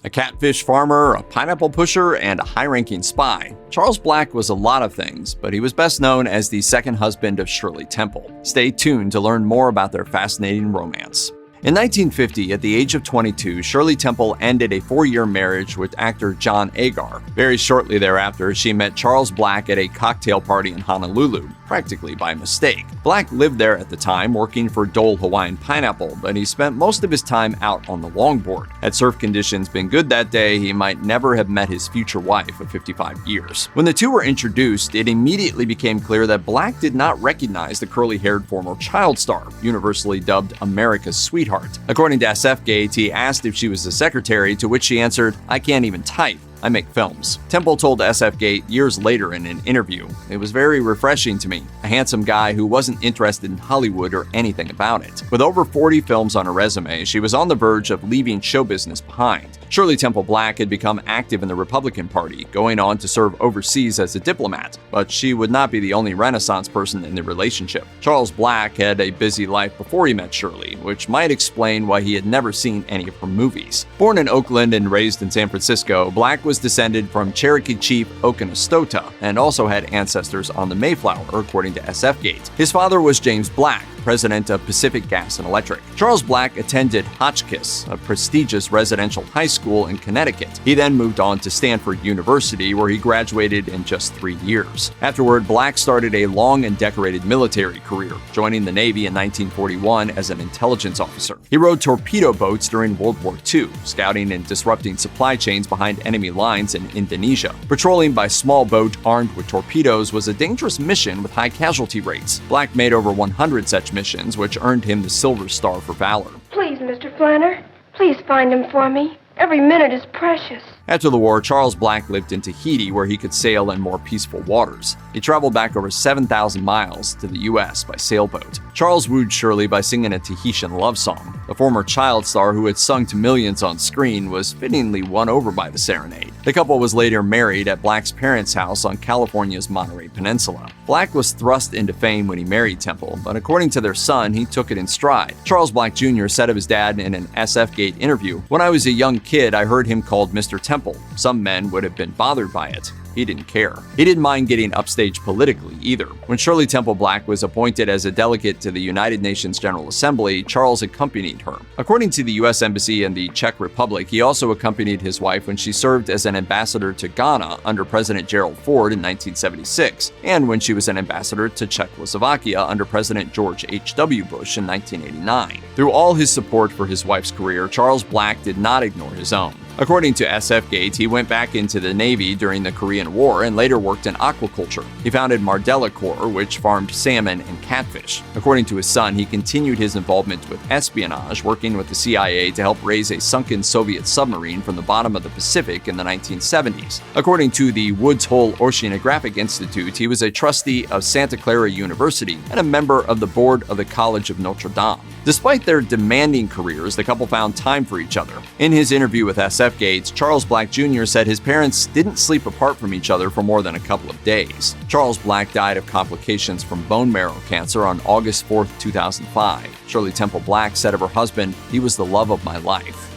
A catfish farmer, a pineapple pusher, and a high-ranking spy. Charles Black was a lot of things, but he was best known as the second husband of Shirley Temple. Stay tuned to learn more about their fascinating romance. In 1950, at the age of 22, Shirley Temple ended a 4-year marriage with actor John Agar. Very shortly thereafter, she met Charles Black at a cocktail party in Honolulu, practically by mistake. Black lived there at the time, working for Dole Hawaiian Pineapple, but he spent most of his time out on the longboard. Had surf conditions been good that day, he might never have met his future wife of 55 years. When the two were introduced, it immediately became clear that Black did not recognize the curly-haired former child star, universally dubbed America's sweetheart. According to SFGate, he asked if she was the secretary, to which she answered, "I can't even type. I make films." Temple told SFGate years later in an interview, "It was very refreshing to me, a handsome guy who wasn't interested in Hollywood or anything about it." With over 40 films on her resume, she was on the verge of leaving show business behind. Shirley Temple Black had become active in the Republican Party, going on to serve overseas as a diplomat, but she would not be the only Renaissance person in the relationship. Charles Black had a busy life before he met Shirley, which might explain why he had never seen any of her movies. Born in Oakland and raised in San Francisco, Black was descended from Cherokee chief Oconostota and also had ancestors on the Mayflower, according to SFGate. His father was James Black, president of Pacific Gas and Electric. Charles Black attended Hotchkiss, a prestigious residential high school in Connecticut. He then moved on to Stanford University, where he graduated in just 3 years. Afterward, Black started a long and decorated military career, joining the Navy in 1941 as an intelligence officer. He rowed torpedo boats during World War II, scouting and disrupting supply chains behind enemy lines in Indonesia. Patrolling by small boat armed with torpedoes was a dangerous mission with high casualty rates. Black made over 100 such missions, which earned him the Silver Star for Valor. Please, Mr. Flanner, please find him for me. Every minute is precious. After the war, Charles Black lived in Tahiti, where he could sail in more peaceful waters. He traveled back over 7,000 miles to the U.S. by sailboat. Charles wooed Shirley by singing a Tahitian love song. The former child star, who had sung to millions on screen, was fittingly won over by the serenade. The couple was later married at Black's parents' house on California's Monterey Peninsula. Black was thrust into fame when he married Temple, but according to their son, he took it in stride. Charles Black Jr. said of his dad in an SFGate interview, "When I was a young kid, I heard him called Mr. Temple. Some men would have been bothered by it. He didn't care. He didn't mind getting upstage politically either." When Shirley Temple Black was appointed as a delegate to the United Nations General Assembly, Charles accompanied her. According to the U.S. Embassy in the Czech Republic, he also accompanied his wife when she served as an ambassador to Ghana under President Gerald Ford in 1976, and when she was an ambassador to Czechoslovakia under President George H.W. Bush in 1989. Through all his support for his wife's career, Charles Black did not ignore his own. According to SFGate, he went back into the Navy during the Korean War and later worked in aquaculture. He founded Mardella Corps, which farmed salmon and catfish. According to his son, he continued his involvement with espionage, working with the CIA to help raise a sunken Soviet submarine from the bottom of the Pacific in the 1970s. According to the Woods Hole Oceanographic Institute, he was a trustee of Santa Clara University and a member of the board of the College of Notre Dame. Despite their demanding careers, the couple found time for each other. In his interview with SFGate, Charles Black Jr. said his parents didn't sleep apart from each other for more than a couple of days. Charles Black died of complications from bone marrow cancer on August 4, 2005. Shirley Temple Black said of her husband, "He was the love of my life."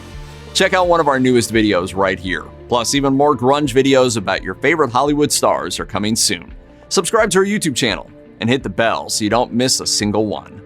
Check out one of our newest videos right here. Plus, even more grunge videos about your favorite Hollywood stars are coming soon. Subscribe to our YouTube channel and hit the bell so you don't miss a single one.